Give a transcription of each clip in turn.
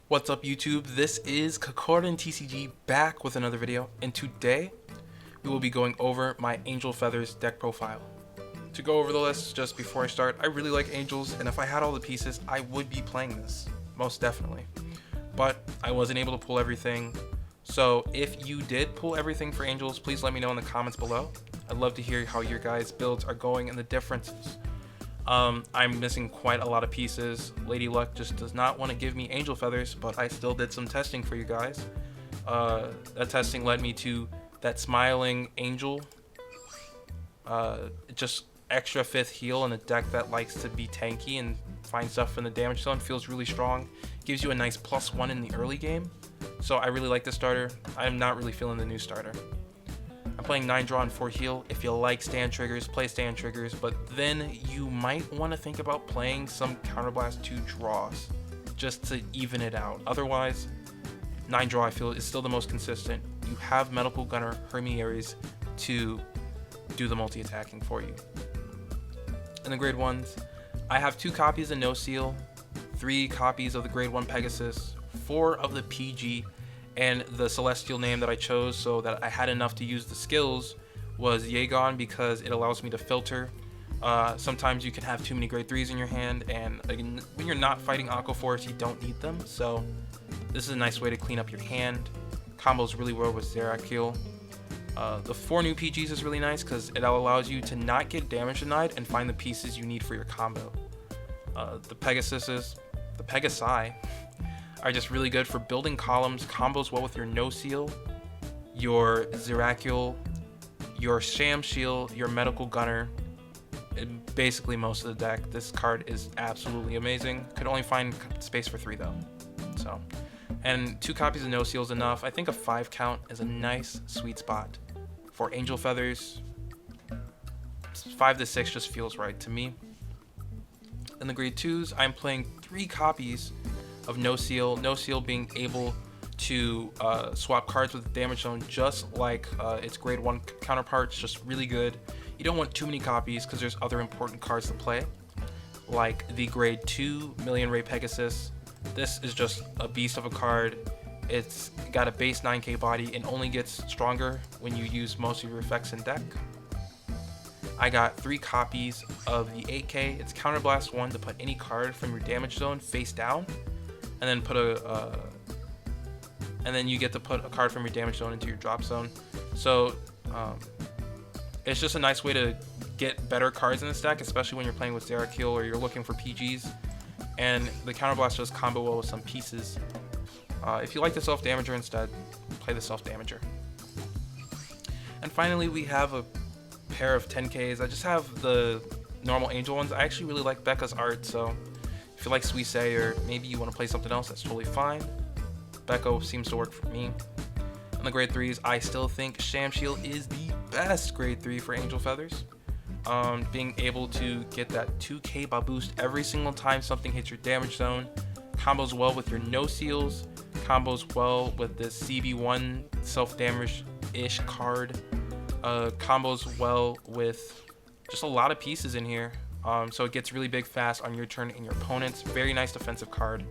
What's up YouTube? This is Kakordan TCG back with another video, and today we will be going over my Angel Feathers deck profile. To go over the list just before I start, I really like Angels, and if I had all the pieces, I would be playing this, most definitely. But I wasn't able to pull everything, so if you did pull everything for Angels, please let me know in the comments below. I'd love to hear how your guys' builds are going and the differences. I'm missing quite a lot of pieces. Lady Luck just does not want to give me Angel Feathers, but I still did some testing for you guys. That testing led me to that Smiling Angel. Just extra 5th heal in a deck that likes to be tanky and find stuff in the damage zone. Feels really strong. Gives you a nice +1 in the early game. So I really like the starter. I'm not really feeling the new starter. I'm playing 9 draw and 4 heal. If you like stand triggers, play stand triggers, but then you might want to think about playing some Counterblast 2 draws just to even it out. Otherwise, 9 draw I feel is still the most consistent. You have Medical Gunner, Hermes to do the multi-attacking for you. In the grade 1s, I have 2 copies of No Seal, 3 copies of the grade 1 Pegasus, 4 of the PG, and the celestial name that I chose so that I had enough to use the skills was Yegon, because it allows me to filter. Sometimes you can have too many grade 3s in your hand, and when you're not fighting Aqua Force, you don't need them. So this is a nice way to clean up your hand. Combos really well with Zerakil. The 4 new PGs is really nice because it allows you to not get damage denied and find the pieces you need for your combo. The Pegasi are just really good for building columns, combos well with your No Seal, your Zerakil, your Shamsheel, your Medical Gunner, and basically most of the deck. This card is absolutely amazing. Could only find space for 3 though. So, and 2 copies of No Seal is enough. I think a 5 count is a nice sweet spot for Angel Feathers. 5 to 6 just feels right to me. In the grade 2s, I'm playing 3 copies of No Seal. No Seal being able to swap cards with the damage zone just like its grade 1 counterparts, just really good. You don't want too many copies because there's other important cards to play, like the grade 2 Million Ray Pegasus. This is just a beast of a card. It's got a base 9k body and only gets stronger when you use most of your effects in deck. I got 3 copies of the 8k. It's Counterblast 1 to put any card from your damage zone face down, and then put and then you get to put a card from your damage zone into your drop zone. So it's just a nice way to get better cards in this deck, especially when you're playing with Zerakil or you're looking for PGs. And the Counterblast does combo well with some pieces. If you like the Self Damager instead, play the Self Damager. And finally, we have a pair of 10Ks. I just have the normal Angel ones. I actually really like Becca's art, so if you like Suisei or maybe you want to play something else, that's totally fine. Becca seems to work for me. On the grade 3s, I still think Shamsheel is the best grade 3 for Angel Feathers. Being able to get that 2k boost every single time something hits your damage zone. Combos well with your No Seals. Combos well with the CB1 self-damage-ish card. Combos well with just a lot of pieces in here. So it gets really big fast on your turn and your opponent's. Very nice defensive card,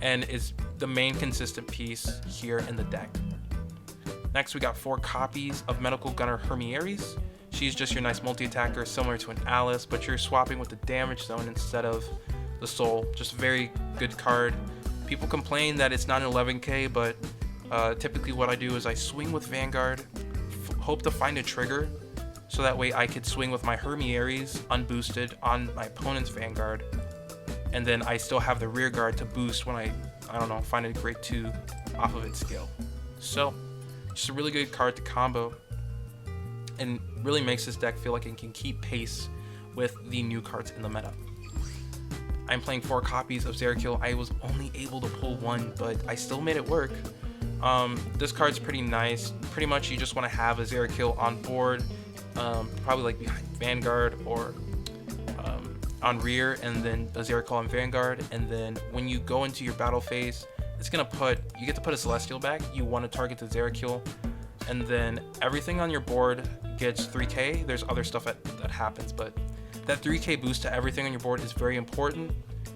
and is the main consistent piece here in the deck. Next, we got 4 copies of Medical Gunner Hermes. She's just your nice multi-attacker, similar to an Alice, but you're swapping with the damage zone instead of the soul. Just a very good card. People complain that it's not an 11k, but typically what I do is I swing with Vanguard, hope to find a trigger, so that way I could swing with my Hermes unboosted on my opponent's Vanguard, and then I still have the rear guard to boost when I don't know, find a grade 2 off of its skill. So, just a really good card to combo, and really makes this deck feel like it can keep pace with the new cards in the meta. I'm playing 4 copies of Zerakil. I was only able to pull 1, but I still made it work. This card's pretty nice. Pretty much you just want to have a Zerakil on board, probably like behind Vanguard or on rear, and then a Zerakil on Vanguard, and then when you go into your battle phase, it's gonna you get to put a Celestial back. You want to target the Zerakil, and then everything on your board gets 3k. There's other stuff that happens, but that 3k boost to everything on your board is very important,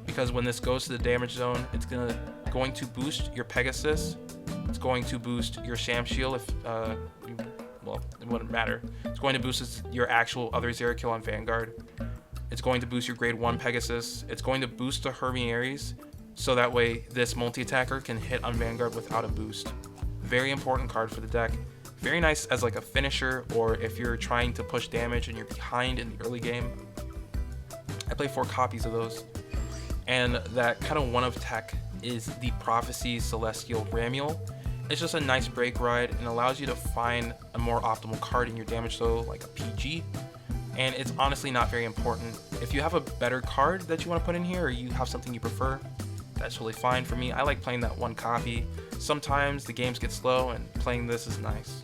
because when this goes to the damage zone, it's gonna going to boost your Pegasus. It's going to boost your Shamshield if well, it wouldn't matter. It's going to boost your actual other Zerakill on Vanguard. It's going to boost your grade 1 Pegasus. It's going to boost the Hermes, so that way this multi-attacker can hit on Vanguard without a boost. Very important card for the deck. Very nice as like a finisher, or if you're trying to push damage and you're behind in the early game. I play 4 copies of those. And that kind of one of tech is the Prophecy Celestial Ramiel. It's just a nice break ride and allows you to find a more optimal card in your damage zone, like a PG. And it's honestly not very important. If you have a better card that you want to put in here, or you have something you prefer, that's totally fine for me. I like playing that one copy. Sometimes the games get slow and playing this is nice.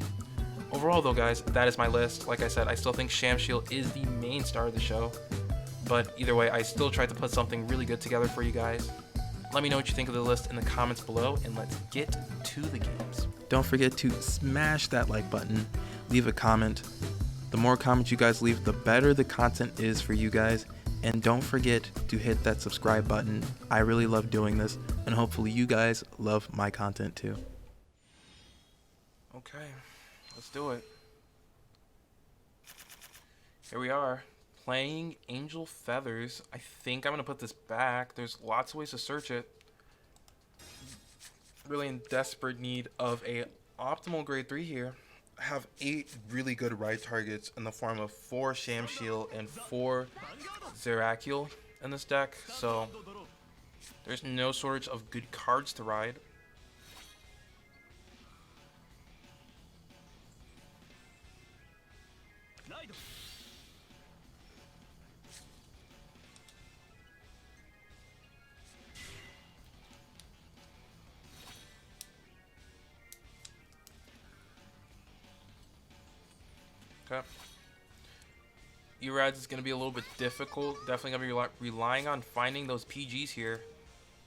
Overall though guys, that is my list. Like I said, I still think Shamshield is the main star of the show. But either way, I still tried to put something really good together for you guys. Let me know what you think of the list in the comments below, and let's get to the games. Don't forget to smash that like button, leave a comment. The more comments you guys leave, the better the content is for you guys. And don't forget to hit that subscribe button. I really love doing this, and hopefully you guys love my content too. Okay, let's do it. Here we are, playing Angel Feathers. I think I'm gonna put this back. There's lots of ways to search it. Really in desperate need of a optimal grade 3 here. I have 8 really good ride targets in the form of 4 Shamshield and 4 Zerakill in this deck, so there's no shortage of good cards to ride. Okay. E-Rides is going to be a little bit difficult. Definitely going to be relying on finding those PGs here.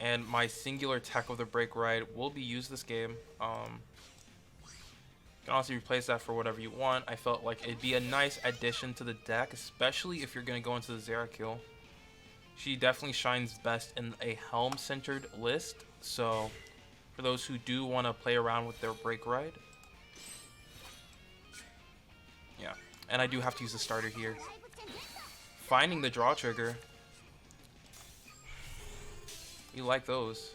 And my singular tech of the break ride will be used this game. You can also replace that for whatever you want. I felt like it'd be a nice addition to the deck, especially if you're going to go into the Zerakill. She definitely shines best in a Helm-centered list. So for those who do want to play around with their break ride. Yeah, and I do have to use the starter here. Finding the draw trigger. You like those.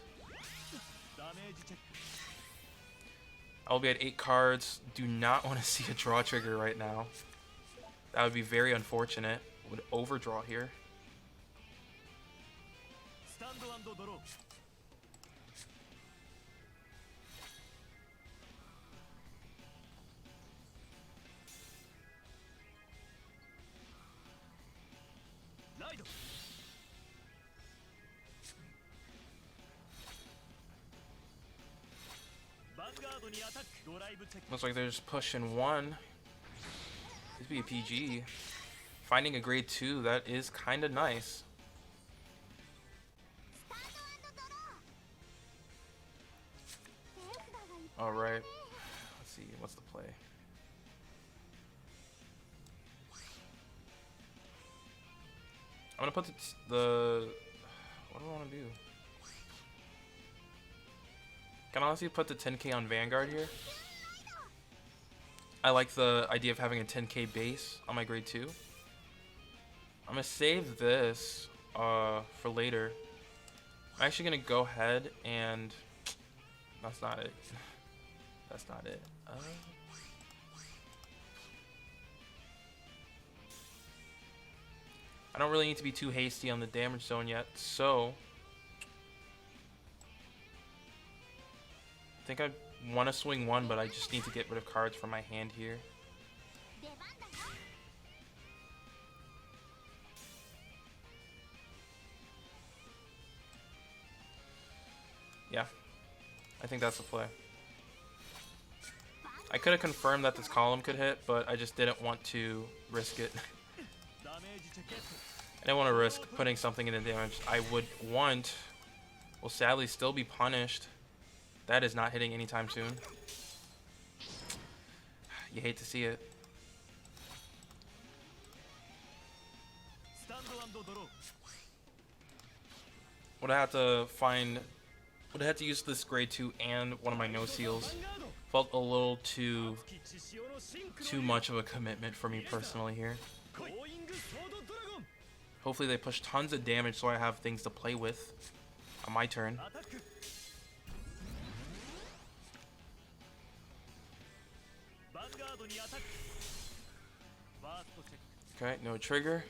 I'll be at 8 cards. Do not want to see a draw trigger right now. That would be very unfortunate. Would overdraw here. Looks like they're just pushing 1. This would be a PG. Finding a grade 2, that is kind of nice. Alright. Let's see, what's the play? I'm gonna put the what do I want to do? Can I honestly put the 10k on Vanguard here? I like the idea of having a 10k base on my grade 2. I'm gonna save this for later. I'm actually gonna go ahead and that's not it. That's not it. I don't really need to be too hasty on the damage zone yet, so I think I want to swing 1, but I just need to get rid of cards from my hand here. Yeah, I think that's the play. I could have confirmed that this column could hit, but I just didn't want to risk it. I didn't want to risk putting something in the damage I would want. Will sadly still be punished. That is not hitting anytime soon. You hate to see it. Would I have to find Would have had to use this grade 2 and one of my no seals. Felt a little too much of a commitment for me personally here. Hopefully they push tons of damage so I have things to play with on my turn. Okay, no trigger.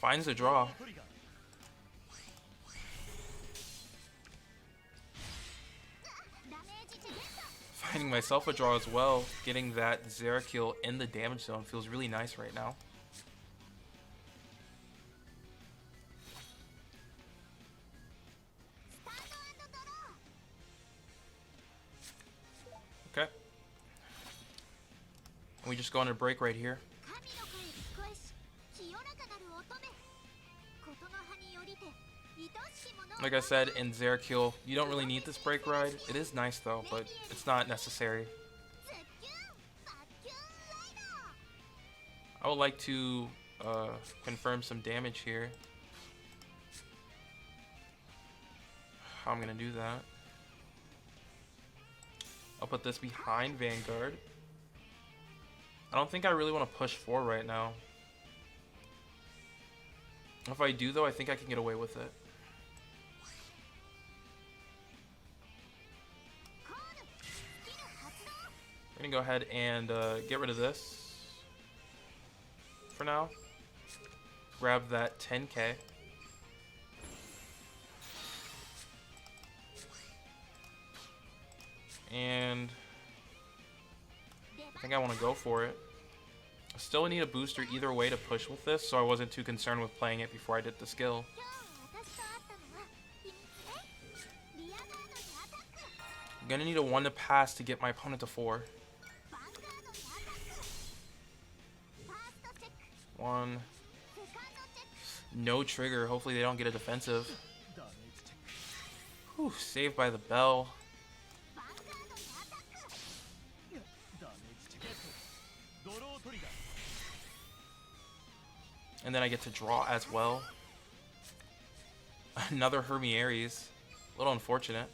Finds a draw. Finding myself a draw as well. Getting that Zerakill in the damage zone feels really nice right now. Okay. And we just go on a break right here. Like I said, in Zerakill, you don't really need this break ride. It is nice though, but it's not necessary. I would like to confirm some damage here. How I'm gonna do that. I'll put this behind Vanguard. I don't think I really want to push 4 right now. If I do though, I think I can get away with it. I'm gonna go ahead and get rid of this for now. Grab that 10k. And I think I want to go for it. I still need a booster either way to push with this, so I wasn't too concerned with playing it before I did the skill. I'm gonna need a 1 to pass to get my opponent to 4. 1. No trigger. Hopefully they don't get a defensive. Whew, saved by the bell. And then I get to draw as well. Another Hermiaries. A little unfortunate.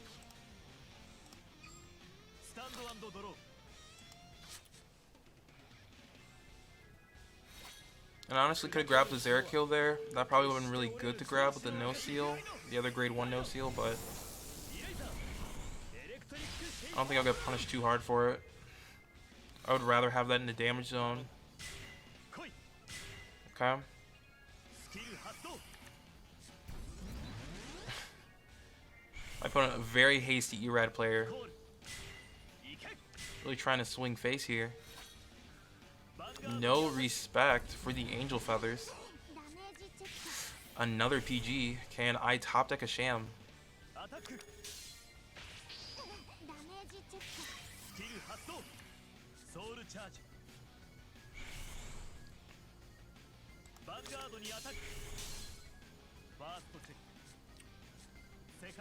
And I honestly could have grabbed the Zerakill there. That probably would have been really good to grab with the no seal. The other grade 1 no seal, but I don't think I'll get punished too hard for it. I would rather have that in the damage zone. Okay. I put a very hasty Erad player. Really trying to swing face here. No respect for the Angel Feathers. Another PG. Can I top deck a Sham?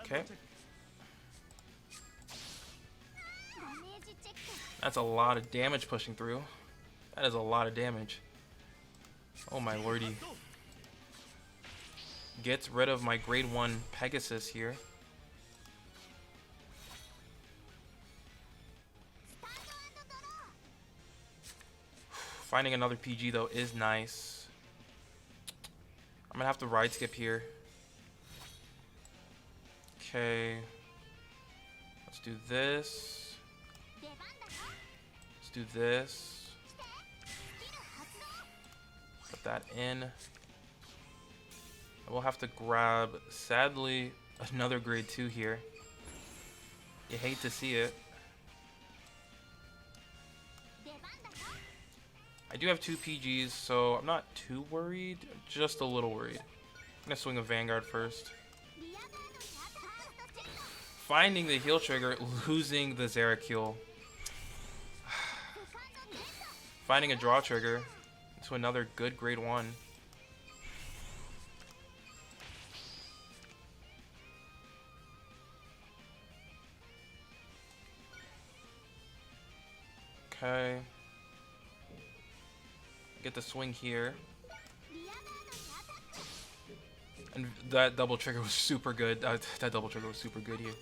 Okay. That's a lot of damage pushing through. That is a lot of damage. Oh my lordy. Gets rid of my grade 1 Pegasus here. Finding another PG though is nice. I'm gonna have to ride skip here. Okay. Let's do this. Let's do this. Put that in. I will have to grab, sadly, another grade 2 here. You hate to see it. I do have 2 PGs, so I'm not too worried. Just a little worried. I'm gonna swing a Vanguard first. Finding the heal trigger, losing the Zerakill. Finding a draw trigger to another good grade 1. Okay. Get the swing here. And that double trigger was super good. That double trigger was super good here.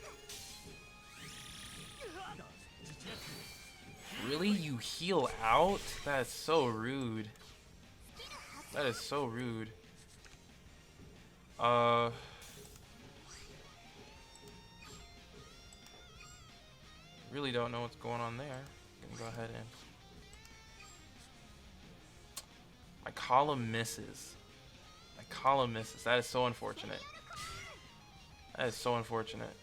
Really? You heal out? That is so rude. That is so rude. Really don't know what's going on there. Gonna go ahead and... My column misses. My column misses. That is so unfortunate. That is so unfortunate.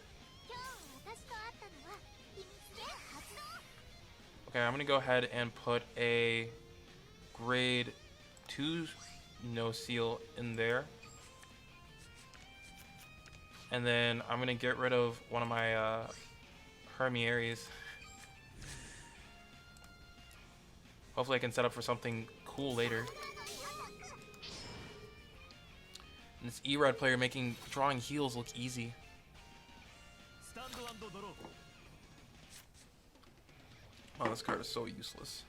Okay, I'm gonna go ahead and put a grade 2 no seal in there. And then I'm gonna get rid of one of my Hermieres. Hopefully I can set up for something cool later. And this Erod player making drawing heals look easy. Oh, this card is so useless.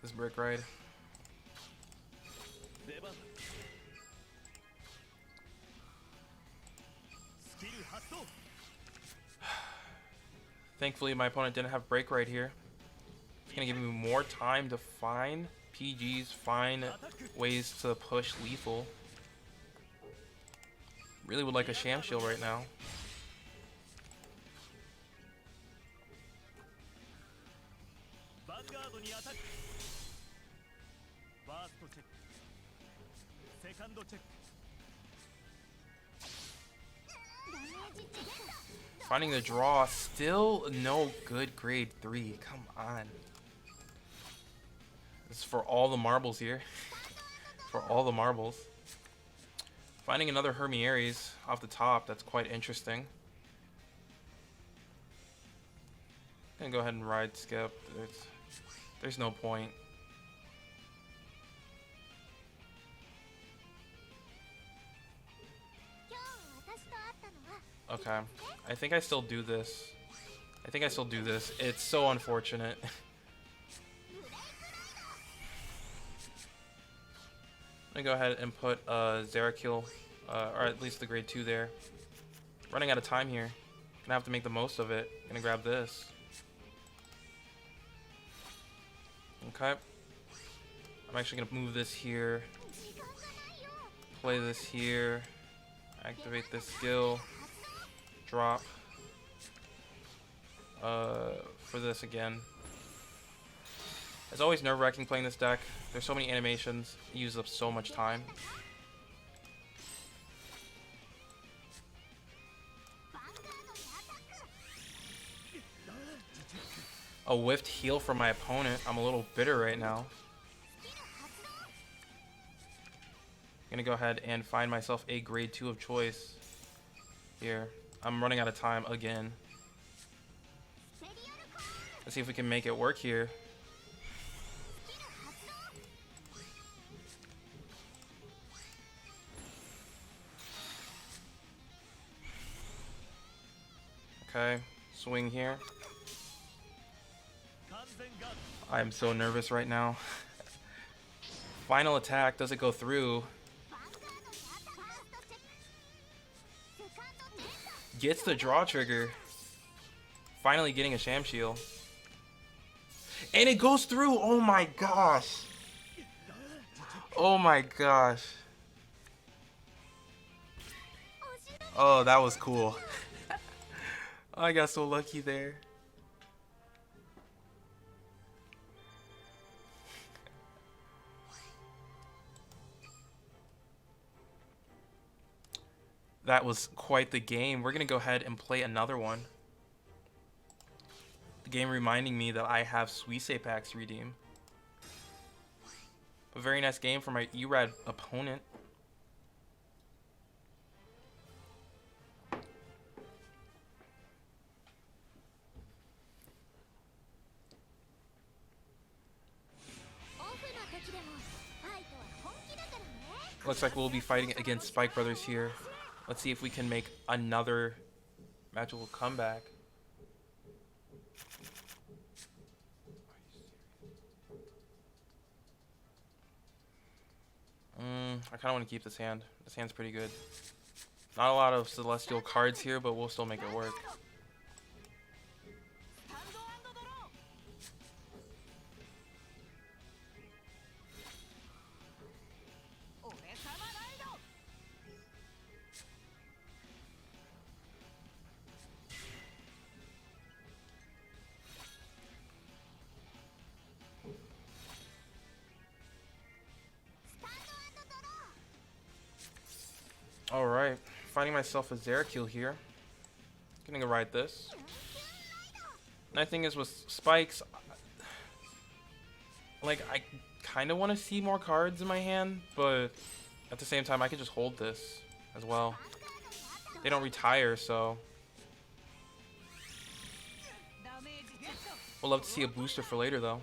This Brick Ride. Thankfully, my opponent didn't have Break Ride here. It's gonna give me more time to find PGs, find ways to push lethal. Really would like a Sham Shield right now. Finding the draw, still no good grade 3. Come on. This is for all the marbles here. For all the marbles. Finding another Hermieres off the top, that's quite interesting. Gonna go ahead and ride skip. There's no point. Okay, I think I still do this. It's so unfortunate. I'm gonna go ahead and put Zerakil, or at least the grade 2 there. Running out of time here. Gonna have to make the most of it. Gonna grab this. Okay. I'm actually gonna move this here. Play this here. Activate this skill. Drop. For this again. It's always nerve-wracking playing this deck. There's so many animations. It uses up so much time. A whiffed heal from my opponent. I'm a little bitter right now. I'm gonna go ahead and find myself a grade 2 of choice here. I'm running out of time again. Let's see if we can make it work here. Okay, swing here. I'm so nervous right now. Final attack, does it go through? Gets the draw trigger. Finally getting a Sham Shield. And it goes through! Oh my gosh! Oh my gosh. Oh, that was cool. I got so lucky there. That was quite the game. We're gonna go ahead and play another one. The game reminding me that I have Suisei packs to redeem. A very nice game for my Erod opponent. Looks like we'll be fighting against Spike Brothers here. Let's see if we can make another magical comeback. I kind of want to keep this hand. This hand's pretty good. Not a lot of Celestial cards here, but we'll still make it work. Alright, finding myself a Zerakill here. Gonna ride this. Nice thing is with spikes, like, I kind of want to see more cards in my hand, but at the same time I could just hold this as well. They don't retire, so we'll love to see a booster for later though.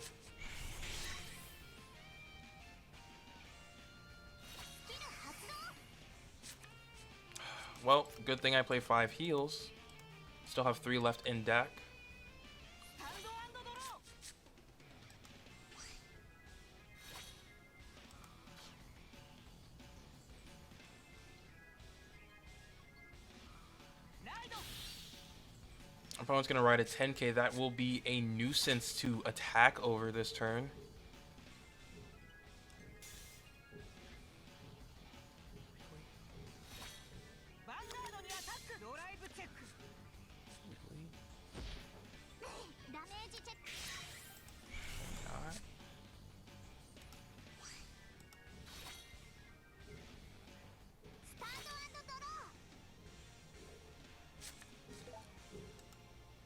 Well, good thing I play 5 heals. Still have 3 left in deck. Opponent's gonna ride a 10k. That will be a nuisance to attack over this turn.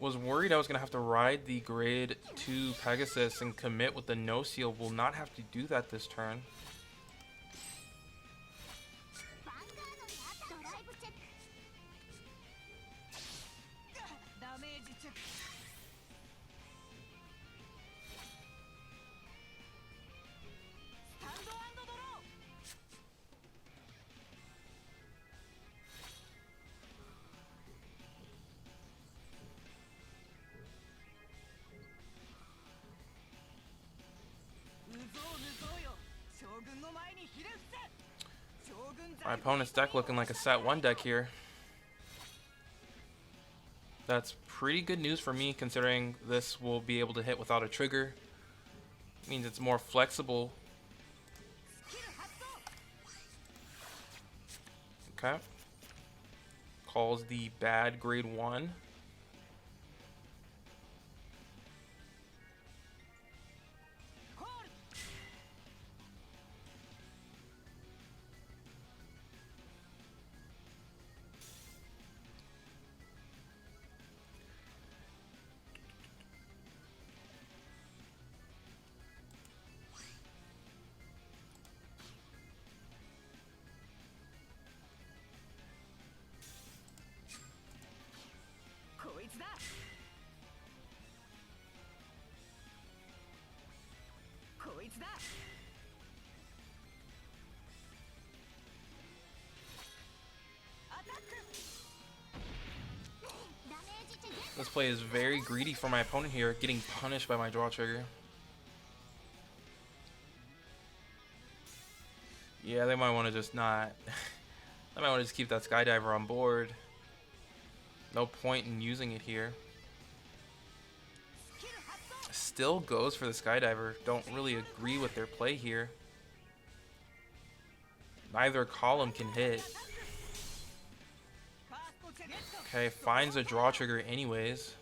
Was worried I was going to have to ride the grade 2 Pegasus and commit with the no seal. Will not have to do that this turn. My opponent's deck looking like a set 1 deck here. That's pretty good news for me, considering this will be able to hit without a trigger. It means it's more flexible. Okay. Calls the bad grade 1. This play is very greedy for my opponent here, getting punished by my draw trigger. Yeah, they might want to just not. They might want to just keep that Skydiver on board. No point in using it here. Still goes for the Skydiver. Don't really agree with their play here. Neither column can hit. Okay, finds a draw trigger anyways.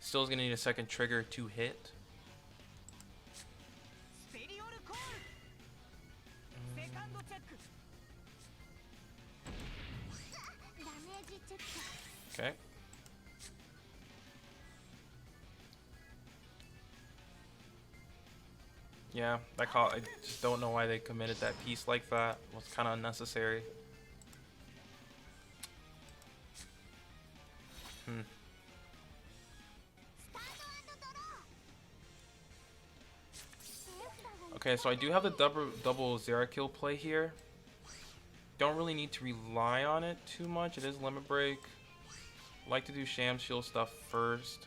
Still is gonna need a second trigger to hit. Okay. Yeah, that call, I just don't know why they committed that piece like that. It was kind of unnecessary. Okay, so I do have the double Zerakill play here. Don't really need to rely on it too much. It is Limit Break. Like to do Sham Shield stuff first.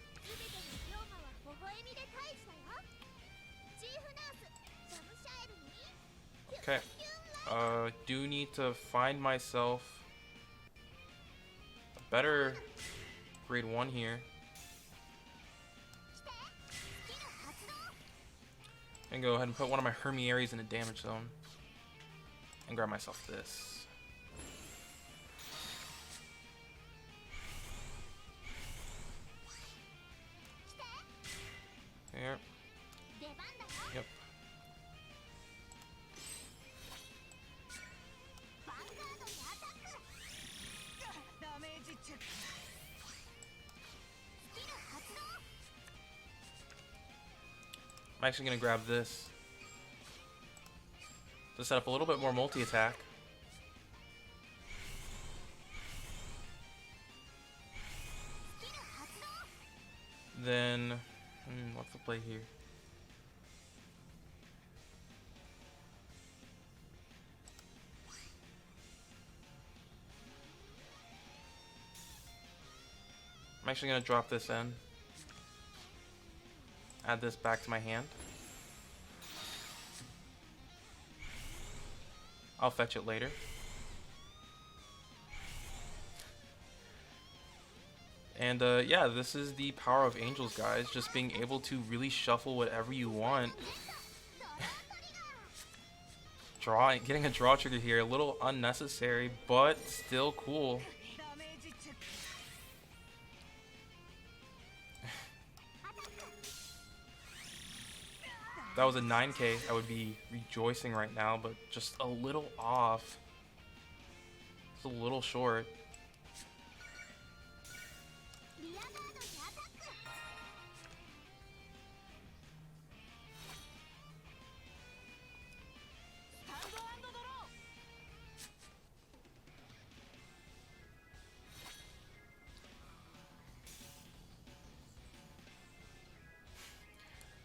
Okay. Do need to find myself a better grade 1 here. And go ahead and put one of my Hermieres in the damage zone. And grab myself this. Here. Yep. I'm actually going to grab this to set up a little bit more multi-attack. Then, what's the play here? I'm actually going to drop this in. Add this back to my hand. I'll fetch it later. And yeah, this is the power of Angels, guys. Just being able to really shuffle whatever you want. Getting a draw trigger here, a little unnecessary, but still cool. If that was a 9k, I would be rejoicing right now, but just a little off. It's a little short.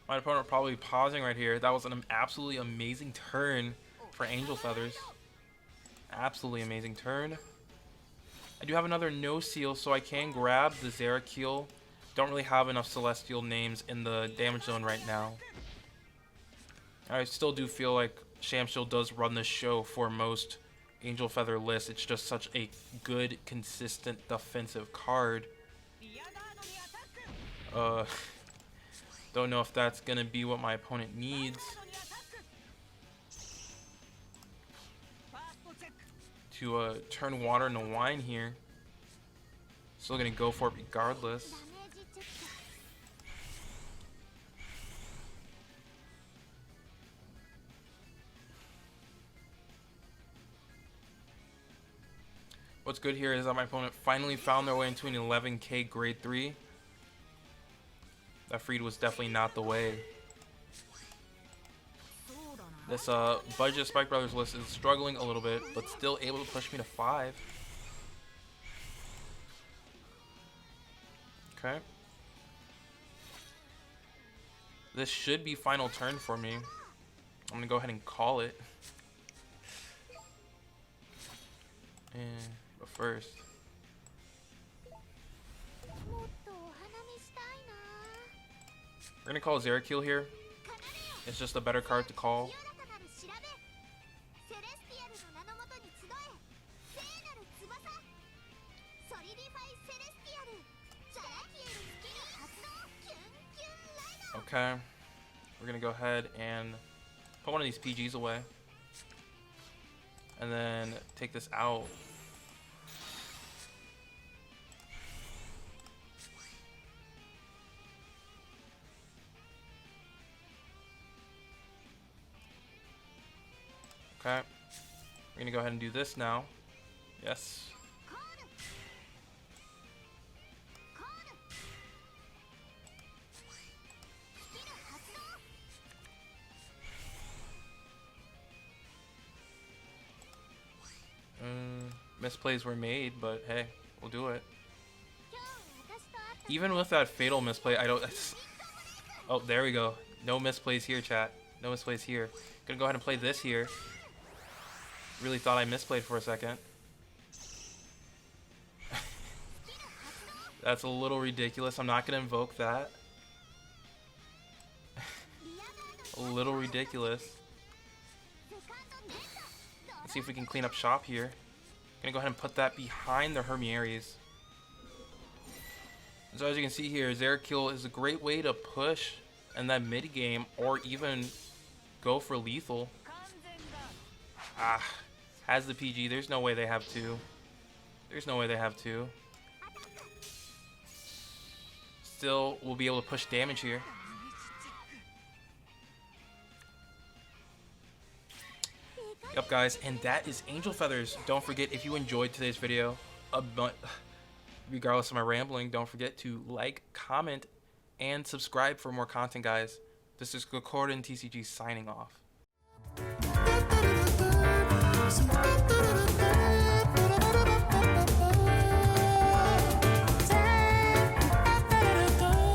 My opponent probably pausing right here. That was an absolutely amazing turn for Angel Feathers. Absolutely amazing turn. I do have another no seal, so I can grab the Zerakiel. Don't really have enough Celestial names in the damage zone right now. I still do feel like Shamshield does run the show for most Angel Feather lists. It's just such a good, consistent defensive card. Don't know if that's going to be what my opponent needs to turn water into wine here. Still going to go for it regardless. What's good here is that my opponent finally found their way into an 11k grade 3. That Freed was definitely not the way. This budget Spike Brothers list is struggling a little bit, but still able to push me to 5. Okay. This should be final turn for me. I'm gonna go ahead and call it. But first, we're gonna call Zerakiel here. It's just a better card to call. Okay, we're gonna go ahead and put one of these PGs away, and then take this out. Okay, we're gonna go ahead and do this now. Yes. Misplays were made, but hey, we'll do it. Even with that fatal misplay, I don't... Oh, there we go. No misplays here, chat. No misplays here. Gonna go ahead and play this here. Really thought I misplayed for a second. That's a little ridiculous. I'm not gonna invoke that. A little ridiculous. Let's see if we can clean up shop here. Gonna go ahead and put that behind the Hermieres. So as you can see here, Zerakill is a great way to push in that mid game or even go for lethal. Has the PG. There's no way they have two. There's no way they have two. Still, we'll be able to push damage here. Yep, guys, and that is Angel Feathers. Don't forget, if you enjoyed today's video, regardless of my rambling, don't forget to like, comment, and subscribe for more content, guys. This is Gordon TCG signing off.